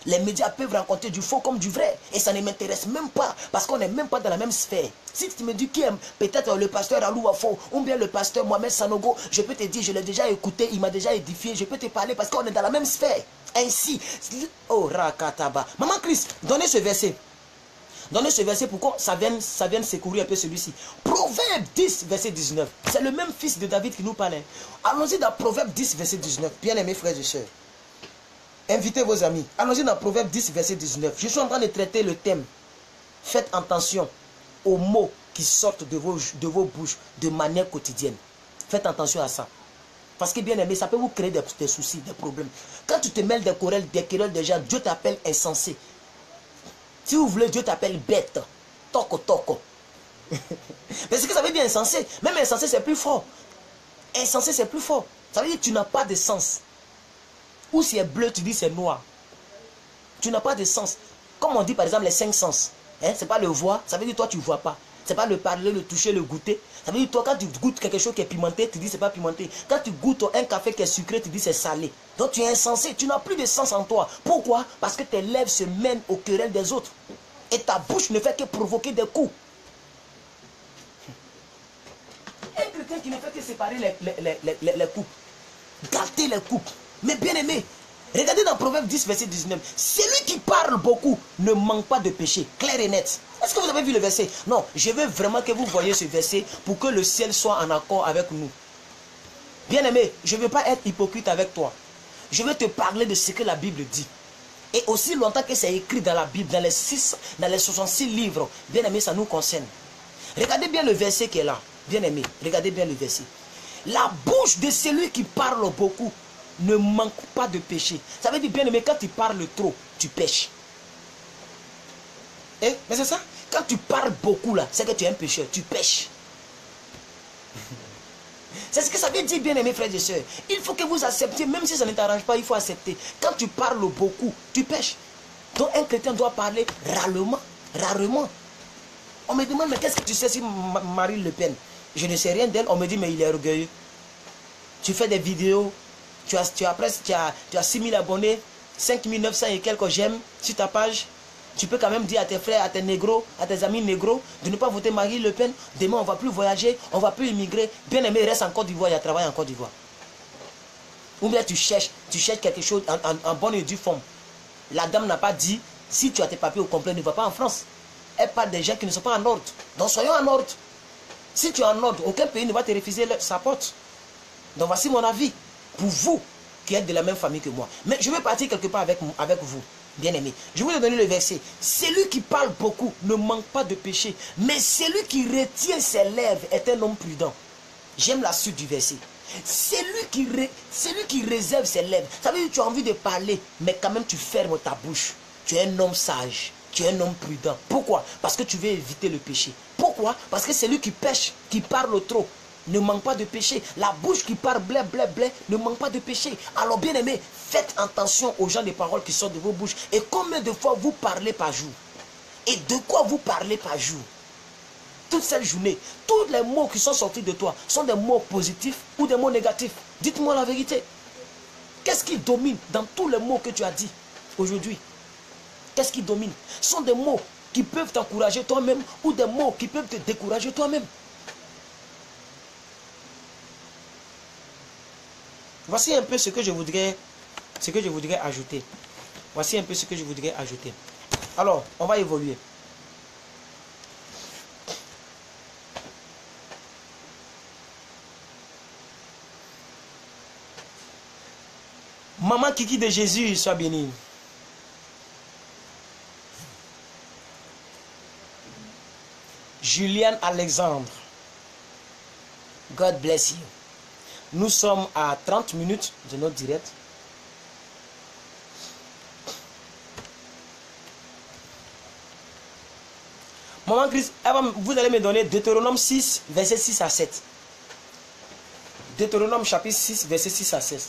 Les médias peuvent raconter du faux comme du vrai. Et ça ne m'intéresse même pas. Parce qu'on n'est même pas dans la même sphère. Si tu me dis qui aime peut-être le pasteur Alou Wafo ou bien le pasteur Mohamed Sanogo, je peux te dire, je l'ai déjà écouté, il m'a déjà édifié. Je peux te parler parce qu'on est dans la même sphère. Ainsi, oh Rakataba. Maman Christ, donnez ce verset. Donnez ce verset pour que ça vienne secourir un peu celui-ci. Proverbe 10, verset 19. C'est le même fils de David qui nous parlait. Allons-y dans Proverbe 10, verset 19. Bien-aimés frères et sœurs. Invitez vos amis. Allons-y dans Proverbe 10, verset 19. Je suis en train de traiter le thème. Faites attention aux mots qui sortent de vos bouches de manière quotidienne. Faites attention à ça. Parce que bien aimé, ça peut vous créer des soucis, des problèmes. Quand tu te mêles des querelles des gens, Dieu t'appelle insensé. Si vous voulez, Dieu t'appelle bête. Toko toko. Mais ce que ça veut dire insensé. Même insensé, c'est plus fort. Insensé, c'est plus fort. Ça veut dire que tu n'as pas de sens. Ou si c'est bleu, tu dis c'est noir. Tu n'as pas de sens. Comme on dit par exemple les 5 sens. Hein? C'est pas le voir, ça veut dire toi tu ne vois pas. C'est pas le parler, le toucher, le goûter. Ça veut dire toi quand tu goûtes quelque chose qui est pimenté, tu dis c'est pas pimenté. Quand tu goûtes un café qui est sucré, tu dis c'est salé. Donc tu es insensé, tu n'as plus de sens en toi. Pourquoi? Parce que tes lèvres se mènent aux querelles des autres. Et ta bouche ne fait que provoquer des coups. Un chrétien qui ne fait que séparer les couples. Gâter les couples. Mais bien aimé, regardez dans Proverbe 10, verset 19. Celui qui parle beaucoup ne manque pas de péché. Clair et net. Est-ce que vous avez vu le verset? Non, je veux vraiment que vous voyez ce verset pour que le ciel soit en accord avec nous. Bien aimé, je ne veux pas être hypocrite avec toi. Je veux te parler de ce que la Bible dit. Et aussi longtemps que c'est écrit dans la Bible, dans les 66 livres, bien aimé, ça nous concerne. Regardez bien le verset qui est là. Bien aimé, regardez bien le verset. La bouche de celui qui parle beaucoup ne manque pas de péché. Ça veut dire, bien aimé, quand tu parles trop, tu pêches. Eh, mais c'est ça. Quand tu parles beaucoup là, c'est que tu es un pécheur, tu pêches. C'est ce que ça veut dire, bien aimé frères et sœurs. Il faut que vous acceptiez, même si ça ne t'arrange pas, il faut accepter. Quand tu parles beaucoup, tu pêches. Donc un chrétien doit parler rarement. Rarement. On me demande, mais qu'est-ce que tu sais sur Marine Le Pen? Je ne sais rien d'elle. On me dit, mais il est orgueilleux. Tu fais des vidéos. Tu as 6000 abonnés, 5900 et quelques j'aime sur ta page. Tu peux quand même dire à tes frères, à tes négros, à tes amis négros, de ne pas voter Marine Le Pen. Demain, on ne va plus voyager, on ne va plus immigrer. Bien aimé, reste en Côte d'Ivoire, il y a travail en Côte d'Ivoire. Ou bien tu cherches quelque chose en bonne et due forme. La dame n'a pas dit, si tu as tes papiers au complet, ne va pas en France. Elle parle des gens qui ne sont pas en ordre. Donc soyons en ordre. Si tu es en ordre, aucun pays ne va te refuser sa porte. Donc voici mon avis. Pour vous qui êtes de la même famille que moi. Mais je vais partir quelque part avec vous, bien aimé. Je vais vous donner le verset. Celui qui parle beaucoup ne manque pas de péché. Mais celui qui retient ses lèvres est un homme prudent. J'aime la suite du verset. Celui qui réserve ses lèvres. Ça veut dire que tu as envie de parler, mais quand même tu fermes ta bouche. Tu es un homme sage. Tu es un homme prudent. Pourquoi? Parce que tu veux éviter le péché. Pourquoi? Parce que celui qui pêche, qui parle trop, ne manque pas de péché. La bouche qui parle blé, blé, blé, ne manque pas de péché. Alors bien aimé, faites attention aux gens des paroles qui sortent de vos bouches. Et combien de fois vous parlez par jour? Et de quoi vous parlez par jour? Toute cette journée, tous les mots qui sont sortis de toi sont des mots positifs ou des mots négatifs. Dites-moi la vérité. Qu'est-ce qui domine dans tous les mots que tu as dit aujourd'hui? Qu'est-ce qui domine? Ce sont des mots qui peuvent t'encourager toi-même ou des mots qui peuvent te décourager toi-même. Voici un peu ce que je voudrais ajouter. Voici un peu ce que je voudrais ajouter. Alors, on va évoluer. Maman Kiki de Jésus, sois bénie. Juliane Alexandre. God bless you. Nous sommes à 30 minutes de notre direct. Maman Christ, vous allez me donner Deutéronome 6, verset 6 à 7. Deutéronome chapitre 6, verset 6 à 16.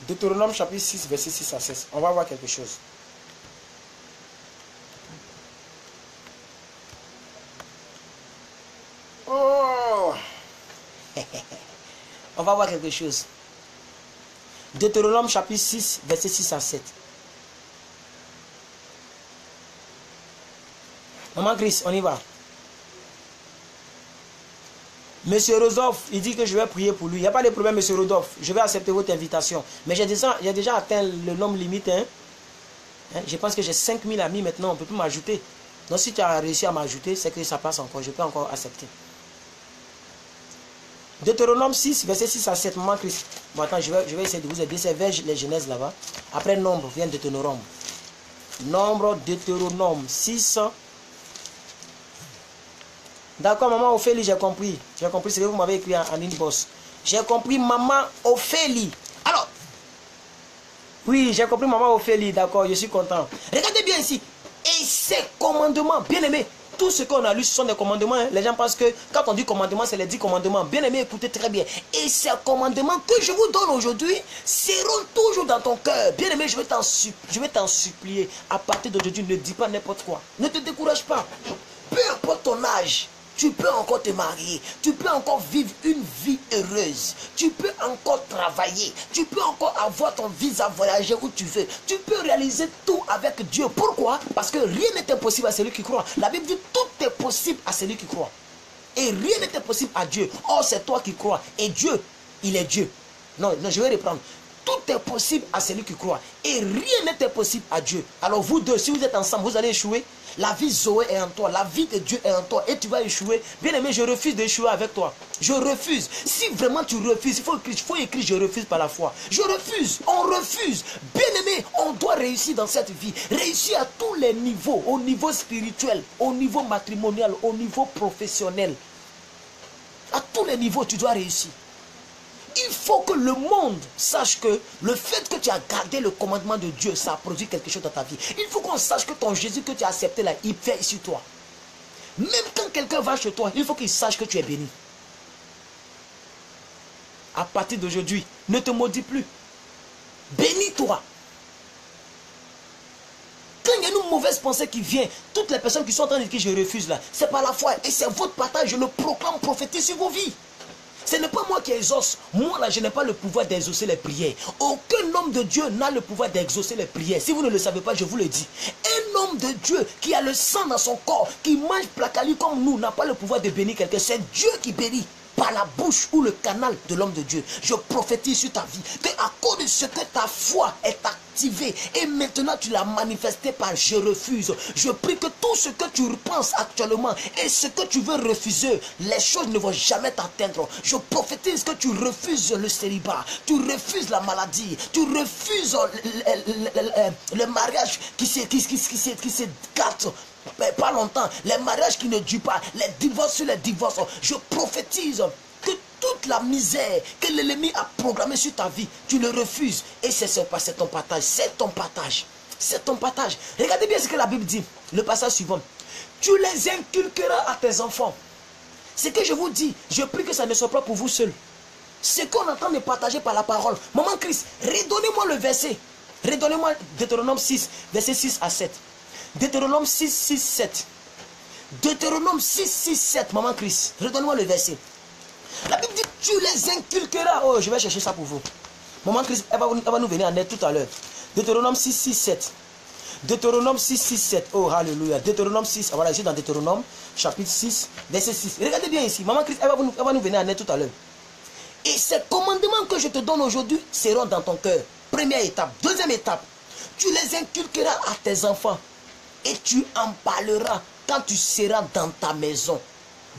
Deutéronome chapitre 6, verset 6 à 16. On va voir quelque chose. Oh! On va voir quelque chose. Deutéronome chapitre 6, verset 6 à 7. Maman Chris, on y va. Monsieur Rodolphe, il dit que je vais prier pour lui. Il n'y a pas de problème, Monsieur Rodolphe. Je vais accepter votre invitation. Mais j'ai déjà atteint le nombre limite. Hein. Hein, je pense que j'ai 5000 amis maintenant, on ne peut plus m'ajouter. Donc si tu as réussi à m'ajouter, c'est que ça passe encore, je peux encore accepter. Deutéronome 6, verset 6 à 7, maman Christ. Bon, attends, je vais essayer de vous aider. C'est vers les Genèses là-bas. Après Nombre, vient Deutéronome. Nombre, Deutéronome 6. D'accord, maman Ophélie, j'ai compris. J'ai compris ce que vous m'avez écrit en inbox. J'ai compris, maman Ophélie. Alors, oui, j'ai compris, maman Ophélie. D'accord, je suis content. Regardez bien ici. Et ces commandements, bien aimés. Tout ce qu'on a lu, ce sont des commandements. Hein. Les gens pensent que quand on dit commandement, c'est les 10 commandements. Bien aimé, écoutez très bien. Et ces commandements que je vous donne aujourd'hui seront toujours dans ton cœur. Bien aimé, je vais t'en supplier. À partir d'aujourd'hui, ne dis pas n'importe quoi. Ne te décourage pas. Peu importe ton âge, tu peux encore te marier, tu peux encore vivre une vie heureuse, tu peux encore travailler, tu peux encore avoir ton visa, voyager où tu veux, tu peux réaliser tout avec Dieu. Pourquoi? Parce que rien n'est impossible à celui qui croit. La Bible dit tout est possible à celui qui croit. Et rien n'est impossible à Dieu. Or, c'est toi qui crois. Et Dieu, il est Dieu. Non, je vais reprendre. Tout est possible à celui qui croit. Et rien n'est impossible à Dieu. Alors vous deux, si vous êtes ensemble, vous allez échouer. La vie Zoé est en toi. La vie de Dieu est en toi. Et tu vas échouer. Bien aimé, je refuse d'échouer avec toi. Je refuse. Si vraiment tu refuses, il faut écrire je refuse par la foi. Je refuse. On refuse. Bien aimé, on doit réussir dans cette vie. Réussir à tous les niveaux. Au niveau spirituel, au niveau matrimonial, au niveau professionnel. À tous les niveaux, tu dois réussir. Il faut que le monde sache que le fait que tu as gardé le commandement de Dieu, ça a produit quelque chose dans ta vie. Il faut qu'on sache que ton Jésus que tu as accepté là, il fait sur toi. Même quand quelqu'un va chez toi, il faut qu'il sache que tu es béni. À partir d'aujourd'hui, ne te maudis plus. Bénis-toi. Quand il y a une mauvaise pensée qui vient, toutes les personnes qui sont en train de dire que je refuse là, c'est par la foi. Et c'est votre partage, je le proclame, prophétise sur vos vies. Ce n'est pas moi qui exauce. Moi là, je n'ai pas le pouvoir d'exaucer les prières. Aucun homme de Dieu n'a le pouvoir d'exaucer les prières. Si vous ne le savez pas, je vous le dis. Un homme de Dieu qui a le sang dans son corps, qui mange placali comme nous, n'a pas le pouvoir de bénir quelqu'un. C'est Dieu qui bénit par la bouche ou le canal de l'homme de Dieu. Je prophétise sur ta vie que à cause de ce que ta foi est activée et maintenant tu l'as manifesté par je refuse. Je prie que tout ce que tu penses actuellement et ce que tu veux refuser, les choses ne vont jamais t'atteindre. Je prophétise que tu refuses le célibat, tu refuses la maladie, tu refuses le mariage qui se gâte. Mais pas longtemps, les mariages qui ne durent pas, les divorces sur les divorces. Je prophétise que toute la misère que l'ennemi a programmée sur ta vie, tu le refuses. Et c'est ton partage, c'est ton partage, c'est ton partage. Regardez bien ce que la Bible dit, le passage suivant. Tu les inculqueras à tes enfants. Ce que je vous dis, je prie que ça ne soit pas pour vous seuls. Ce qu'on entend de partager par la parole. Maman Christ, redonnez-moi le verset. Redonnez-moi Deutéronome 6, verset 6 à 7. Deutéronome 6, 6, 7. Deutéronome 6, 6, 7. Maman Christ, redonne-moi le verset. La Bible dit, tu les inculqueras. Oh, je vais chercher ça pour vous. Maman Christ, elle va nous venir en aide tout à l'heure. Deutéronome 6, 6, 7. Deutéronome 6, 6, 7. Oh, alléluia. Deutéronome 6. Voilà, ici dans Deutéronome, chapitre 6, verset 6. Regardez bien ici. Maman Christ, elle va nous venir en aide tout à l'heure. Et ces commandements que je te donne aujourd'hui seront dans ton cœur. Première étape. Deuxième étape. Tu les inculqueras à tes enfants. Et tu en parleras quand tu seras dans ta maison.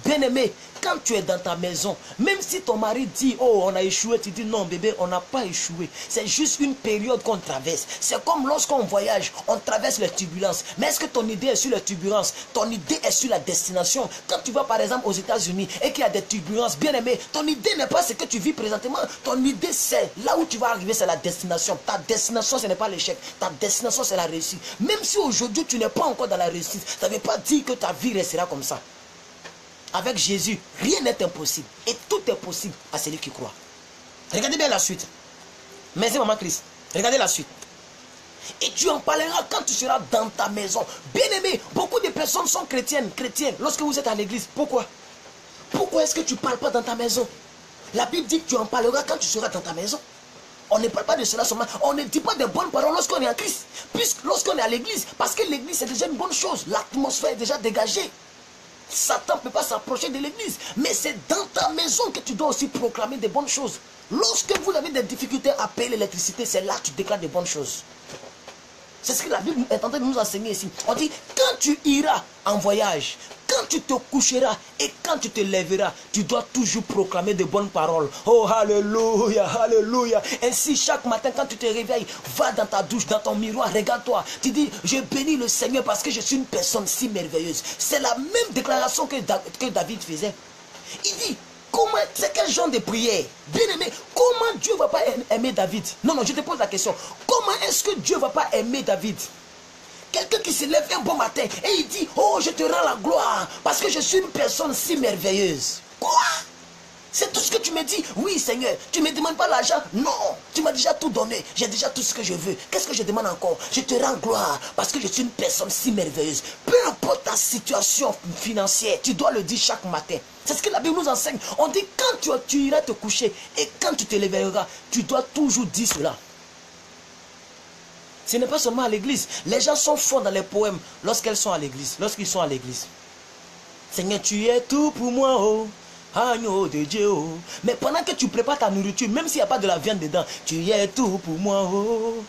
Bien-aimé, quand tu es dans ta maison, même si ton mari dit, oh, on a échoué, tu dis, non, bébé, on n'a pas échoué. C'est juste une période qu'on traverse. C'est comme lorsqu'on voyage, on traverse les turbulences. Mais est-ce que ton idée est sur les turbulences? Ton idée est sur la destination. Quand tu vas, par exemple, aux États-Unis et qu'il y a des turbulences, bien-aimé, ton idée n'est pas ce que tu vis présentement. Ton idée, c'est là où tu vas arriver, c'est la destination. Ta destination, ce n'est pas l'échec. Ta destination, c'est la réussite. Même si aujourd'hui, tu n'es pas encore dans la réussite, ça ne veut pas dire que ta vie restera comme ça. Avec Jésus, rien n'est impossible. Et tout est possible à celui qui croit. Regardez bien la suite. Merci, maman Christ. Regardez la suite. Et tu en parleras quand tu seras dans ta maison. Bien aimé, beaucoup de personnes sont chrétiennes lorsque vous êtes à l'église. Pourquoi? Pourquoi est-ce que tu ne parles pas dans ta maison? La Bible dit que tu en parleras quand tu seras dans ta maison. On ne parle pas de cela seulement. On ne dit pas de bonnes paroles lorsqu'on est en Christ. Puisque lorsqu'on est à l'église, parce que l'église c'est déjà une bonne chose. L'atmosphère est déjà dégagée. Satan ne peut pas s'approcher de l'église. Mais c'est dans ta maison que tu dois aussi proclamer des bonnes choses. Lorsque vous avez des difficultés à payer l'électricité, c'est là que tu déclares des bonnes choses. C'est ce que la Bible est en train de nous enseigner ici. On dit, quand tu iras en voyage, quand tu te coucheras et quand tu te lèveras, tu dois toujours proclamer de bonnes paroles. Oh, alléluia, alléluia. Ainsi, chaque matin, quand tu te réveilles, va dans ta douche, dans ton miroir, regarde-toi. Tu dis, je bénis le Seigneur parce que je suis une personne si merveilleuse. C'est la même déclaration que David faisait. Il dit, comment, c'est quel genre de prière? Bien aimé, comment Dieu ne va pas aimer David? Non, non, je te pose la question. Comment est-ce que Dieu ne va pas aimer David? Quelqu'un qui se lève un bon matin et il dit, oh, je te rends la gloire parce que je suis une personne si merveilleuse. Quoi? C'est tout ce que tu me dis? Oui, Seigneur. Tu ne me demandes pas l'argent? Non. Tu m'as déjà tout donné. J'ai déjà tout ce que je veux. Qu'est-ce que je demande encore? Je te rends gloire parce que je suis une personne si merveilleuse. Peu importe ta situation financière, tu dois le dire chaque matin. C'est ce que la Bible nous enseigne. On dit quand tu iras te coucher et quand tu te lèveras, tu dois toujours dire cela. Ce n'est pas seulement à l'église. Les gens sont forts dans les poèmes lorsqu'ils sont à l'église. Seigneur, tu es tout pour moi, oh, agneau de Dieu, oh. Mais pendant que tu prépares ta nourriture, même s'il n'y a pas de la viande dedans, tu es tout pour moi, oh.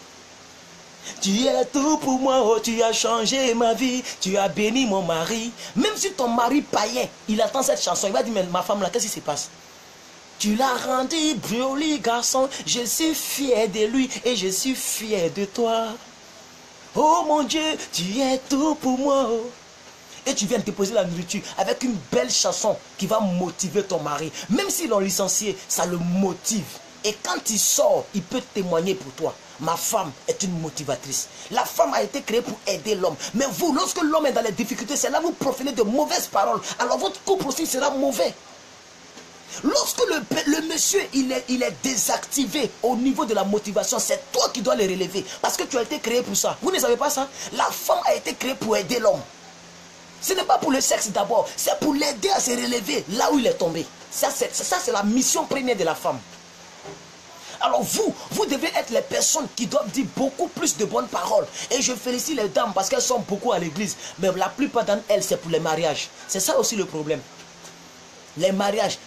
Tu es tout pour moi, oh, tu as changé ma vie, tu as béni mon mari. Même si ton mari païen, il attend cette chanson, il va dire, mais ma femme là, qu'est-ce qui se passe? Tu l'as rendu joli garçon, je suis fier de lui et je suis fier de toi. Oh mon Dieu, tu es tout pour moi. Et tu viens de déposer la nourriture avec une belle chanson qui va motiver ton mari. Même s'ils l'ont licencié, ça le motive. Et quand il sort, il peut témoigner pour toi. Ma femme est une motivatrice. La femme a été créée pour aider l'homme. Mais vous, lorsque l'homme est dans les difficultés, c'est là que vous proférez de mauvaises paroles. Alors votre couple aussi sera mauvais. Lorsque le monsieur il est désactivé au niveau de la motivation, c'est toi qui dois le relever. Parce que tu as été créé pour ça. Vous ne savez pas ça? La femme a été créée pour aider l'homme. Ce n'est pas pour le sexe d'abord. C'est pour l'aider à se relever là où il est tombé. Ça c'est la mission première de la femme. Alors vous devez être les personnes qui doivent dire beaucoup plus de bonnes paroles. Et je félicite les dames parce qu'elles sont beaucoup à l'église. Mais la plupart d'entre elles, c'est pour les mariages. C'est ça aussi le problème. Les mariages.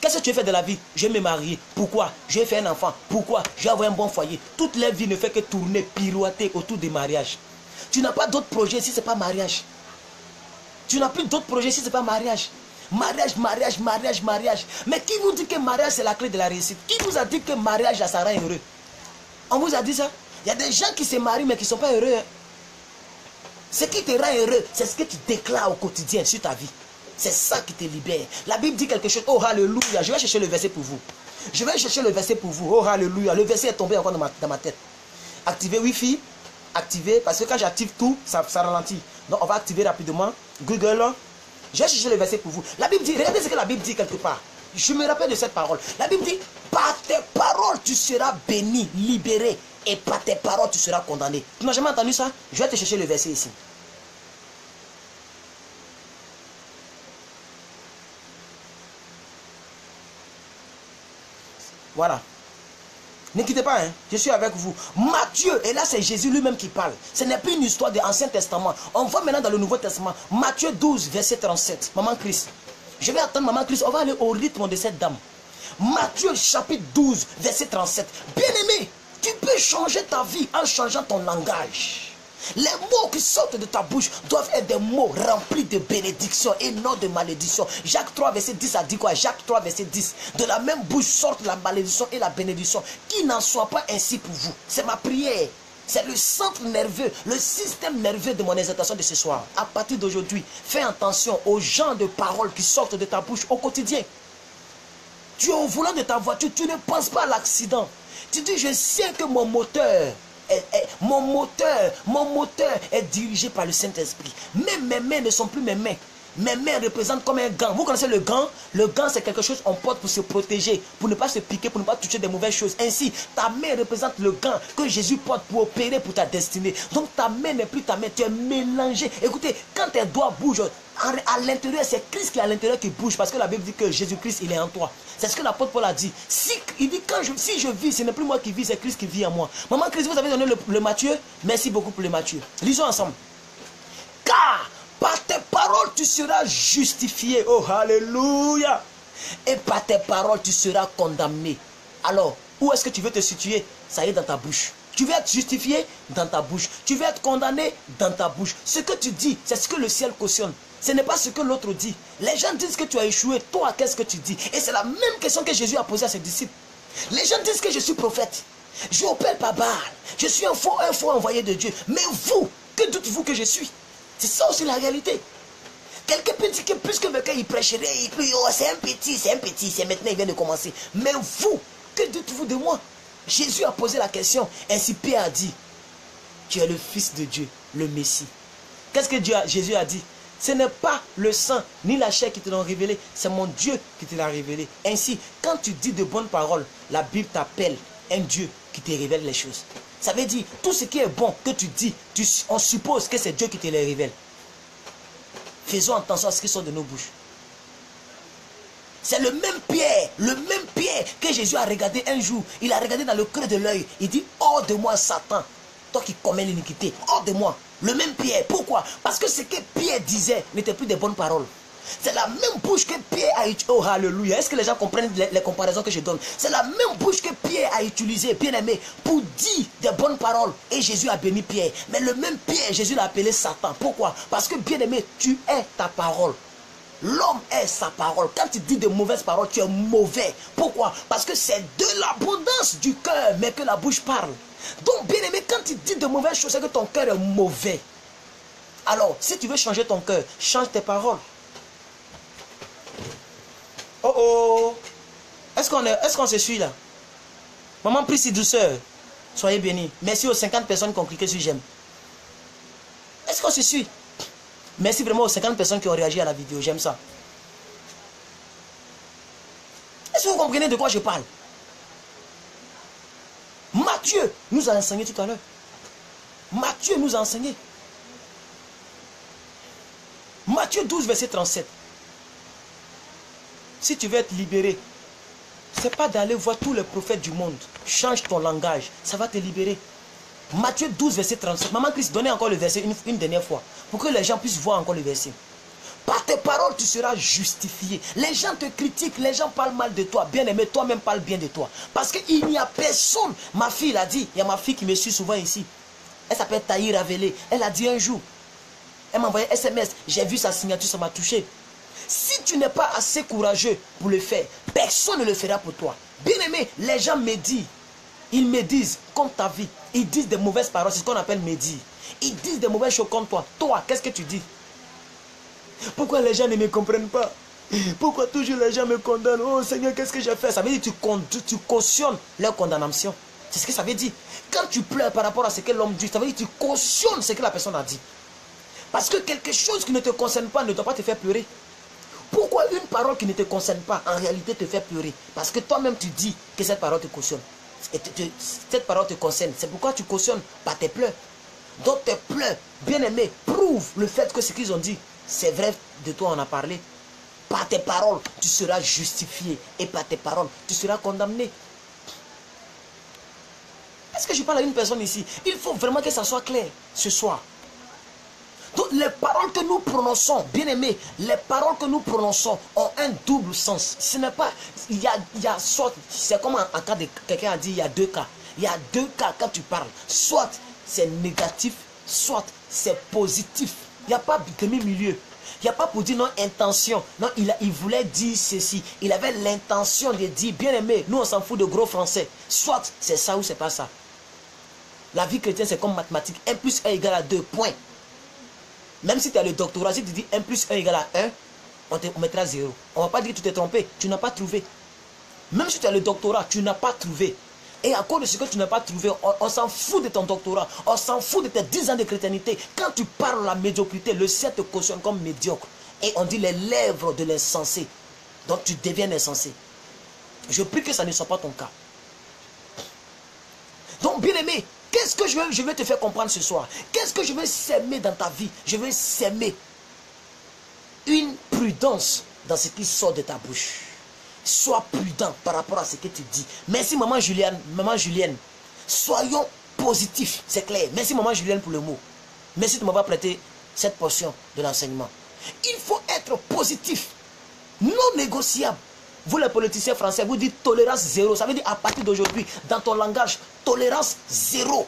Qu'est-ce que tu fais de la vie? Je vais me marier. Pourquoi? Je vais faire un enfant. Pourquoi? Je vais avoir un bon foyer. Toute la vie ne fait que tourner, pirouetter autour des mariages. Tu n'as pas d'autres projets si ce n'est pas mariage. Tu n'as plus d'autres projets si ce n'est pas mariage. Mariage, mariage, mariage, mariage. Mais qui vous dit que mariage c'est la clé de la réussite? Qui vous a dit que mariage ça rend heureux? On vous a dit ça? Il y a des gens qui se marient mais qui ne sont pas heureux. Ce qui te rend heureux, c'est ce que tu déclares au quotidien sur ta vie. C'est ça qui te libère. La Bible dit quelque chose. Oh, alléluia. Je vais chercher le verset pour vous. Je vais chercher le verset pour vous. Oh, alléluia. Le verset est tombé encore dans ma tête. Activez Wi-Fi. Activez. Parce que quand j'active tout, ça ralentit. Donc, on va activer rapidement. Google. Je vais chercher le verset pour vous. La Bible dit, regardez ce que la Bible dit quelque part. Je me rappelle de cette parole. La Bible dit, par tes paroles, tu seras béni, libéré. Et par tes paroles, tu seras condamné. Tu n'as jamais entendu ça? Je vais te chercher le verset ici. Voilà. Ne quittez pas, hein. Je suis avec vous. Matthieu, et là c'est Jésus lui-même qui parle. Ce n'est plus une histoire de l'Ancien Testament. On va maintenant dans le Nouveau Testament. Matthieu 12, verset 37. Maman Christ. Je vais attendre Maman Christ. On va aller au rythme de cette dame. Matthieu chapitre 12, verset 37. Bien-aimé, tu peux changer ta vie en changeant ton langage. Les mots qui sortent de ta bouche doivent être des mots remplis de bénédiction et non de malédiction. Jacques 3 verset 10 a dit quoi? Jacques 3 verset 10. De la même bouche sortent la malédiction et la bénédiction. Qu'il n'en soit pas ainsi pour vous. C'est ma prière. C'est le centre nerveux, le système nerveux de mon exaltation de ce soir. À partir d'aujourd'hui, fais attention aux genres de paroles qui sortent de ta bouche au quotidien. Tu es au volant de ta voiture, tu ne penses pas à l'accident. Tu dis, je sais que mon moteur est dirigé par le Saint-Esprit. Même mes mains ne sont plus mes mains. Mes mains représentent comme un gant. Vous connaissez le gant? Le gant, c'est quelque chose qu'on porte pour se protéger, pour ne pas se piquer, pour ne pas toucher des mauvaises choses. Ainsi, ta main représente le gant que Jésus porte pour opérer pour ta destinée. Donc ta main n'est plus ta main, tu es mélangé. Écoutez, quand tes doigts bougent, à l'intérieur, c'est Christ qui est à l'intérieur qui bouge, parce que la Bible dit que Jésus-Christ, il est en toi. C'est ce que l'apôtre Paul a dit. Il dit, si je vis, ce n'est plus moi qui vis, c'est Christ qui vit en moi. Maman Christ, vous avez donné le Matthieu? Merci beaucoup pour le Matthieu. Lisons ensemble. Car par tes paroles, tu seras justifié. Oh, alléluia. Et par tes paroles, tu seras condamné. Alors, où est-ce que tu veux te situer? Ça y est dans ta bouche. Tu vas être justifié dans ta bouche. Tu vas être condamné dans ta bouche. Ce que tu dis, c'est ce que le ciel cautionne. Ce n'est pas ce que l'autre dit. Les gens disent que tu as échoué. Toi, qu'est-ce que tu dis? Et c'est la même question que Jésus a posée à ses disciples. Les gens disent que je suis prophète. Je n'opère pas Baal. Je suis un faux envoyé de Dieu. Mais vous, que dites-vous que je suis? C'est ça aussi la réalité. Quelqu'un peut dire que puisque quelqu'un il prêcherait, il peut dire, oh, c'est un petit, c'est maintenant il vient de commencer. Mais vous, que dites-vous de moi? Jésus a posé la question. Ainsi Pierre a dit, tu es le Fils de Dieu, le Messie. Qu'est-ce que Jésus a dit? Ce n'est pas le sang ni la chair qui te l'ont révélé, c'est mon Dieu qui te l'a révélé. Ainsi, quand tu dis de bonnes paroles, la Bible t'appelle un Dieu qui te révèle les choses. Ça veut dire, tout ce qui est bon que tu dis, on suppose que c'est Dieu qui te les révèle. Faisons attention à ce qui sort de nos bouches. C'est le même Pierre que Jésus a regardé un jour. Il a regardé dans le creux de l'œil. Il dit, hors de moi Satan, toi qui commets l'iniquité, hors de moi. Le même Pierre. Pourquoi? Parce que ce que Pierre disait n'était plus des bonnes paroles. C'est la même bouche que Pierre a utilisée. Oh, alléluia. Est-ce que les gens comprennent les comparaisons que je donne? C'est la même bouche que Pierre a utilisée, bien aimé, pour dire des bonnes paroles. Et Jésus a béni Pierre. Mais le même Pierre, Jésus l'a appelé Satan. Pourquoi? Parce que, bien aimé, tu es ta parole. L'homme est sa parole. Quand tu dis de mauvaises paroles, tu es mauvais. Pourquoi? Parce que c'est de l'abondance du cœur, mais que la bouche parle. Donc, bien aimé, quand tu dis de mauvaises choses, c'est que ton cœur est mauvais. Alors, si tu veux changer ton cœur, change tes paroles. Oh oh! Est-ce qu'on se suit là? Maman, prie si douceur. Soyez bénis. Merci aux 50 personnes qui ont cliqué sur j'aime. Est-ce qu'on se suit? Merci vraiment aux 50 personnes qui ont réagi à la vidéo. J'aime ça. Est-ce que vous comprenez de quoi je parle? Matthieu nous a enseigné tout à l'heure. Matthieu nous a enseigné. Matthieu 12, verset 37. Si tu veux être libéré, ce n'est pas d'aller voir tous les prophètes du monde. Change ton langage, ça va te libérer. Matthieu 12, verset 37. Maman Christ, donnez encore le verset une dernière fois, pour que les gens puissent voir encore le verset. Par tes paroles, tu seras justifié. Les gens te critiquent, les gens parlent mal de toi. Bien aimé, toi-même parle bien de toi. Parce qu'il n'y a personne. Ma fille l'a dit, il y a ma fille qui me suit souvent ici. Elle s'appelle Taïr Avelé. Elle a dit un jour, elle m'a envoyé un SMS, j'ai vu sa signature, ça m'a touché. Si tu n'es pas assez courageux pour le faire, personne ne le fera pour toi. Bien aimé, les gens me disent, ils me disent, comme ta vie, ils disent des mauvaises paroles, c'est ce qu'on appelle médire. Ils disent des mauvaises choses comme toi. Toi, qu'est-ce que tu dis? Pourquoi les gens ne me comprennent pas? Pourquoi toujours les gens me condamnent? Oh Seigneur, qu'est-ce que j'ai fait? Ça veut dire que tu cautionnes leur condamnation. C'est ce que ça veut dire. Quand tu pleures par rapport à ce que l'homme dit, ça veut dire que tu cautionnes ce que la personne a dit. Parce que quelque chose qui ne te concerne pas ne doit pas te faire pleurer. Pourquoi une parole qui ne te concerne pas, en réalité, te fait pleurer? Parce que toi-même, tu dis que cette parole te cautionne. Et cette parole te concerne. C'est pourquoi tu cautionnes par tes pleurs. Donc tes pleurs, bien aimés, prouvent le fait que ce qu'ils ont dit, c'est vrai, de toi on a parlé. Par tes paroles, tu seras justifié. Et par tes paroles, tu seras condamné. Est-ce que je parle à une personne ici? Il faut vraiment que ça soit clair ce soir. Donc les paroles que nous prononçons, bien aimés, les paroles que nous prononçons ont un double sens. Ce n'est pas, il y a soit, c'est comme en cas de, quelqu'un a dit, il y a deux cas. Il y a deux cas quand tu parles. Soit c'est négatif, soit c'est positif. Il n'y a pas de demi-milieu. Il n'y a pas pour dire non, intention. Non, il voulait dire ceci. Il avait l'intention de dire, bien aimé, nous on s'en fout de gros français. Soit c'est ça ou c'est pas ça. La vie chrétienne c'est comme mathématiques. 1 plus 1 égale à 2 points. Même si tu as le doctorat, si tu dis 1 plus 1 égale à 1, on mettra 0. On ne va pas dire que tu t'es trompé, tu n'as pas trouvé. Même si tu as le doctorat, tu n'as pas trouvé. Et à cause de ce que tu n'as pas trouvé, on s'en fout de ton doctorat, on s'en fout de tes 10 ans de chrétienté. Quand tu parles la médiocrité, le ciel te cautionne comme médiocre. Et on dit les lèvres de l'insensé. Donc tu deviens insensé. Je prie que ça ne soit pas ton cas. Donc bien aimé, qu'est-ce que je vais te faire comprendre ce soir? Qu'est-ce que je vais s'aimer dans ta vie? Je vais s'aimer une prudence dans ce qui sort de ta bouche. Sois prudent par rapport à ce que tu dis. Merci maman Julienne. Maman Julienne. Soyons positifs, c'est clair. Merci maman Julienne pour le mot. Merci de m'avoir prêté cette portion de l'enseignement. Il faut être positif, non négociable. Vous les politiciens français, vous dites tolérance zéro. Ça veut dire à partir d'aujourd'hui, dans ton langage, tolérance zéro.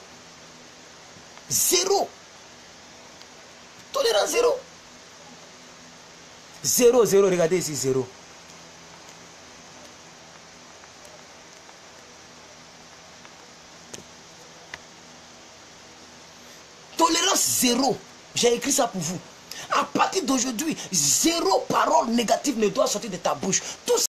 Zéro. Tolérance zéro. Zéro, zéro, regardez ici, zéro. Tolérance zéro. J'ai écrit ça pour vous. À partir d'aujourd'hui, zéro parole négative ne doit sortir de ta bouche. Tout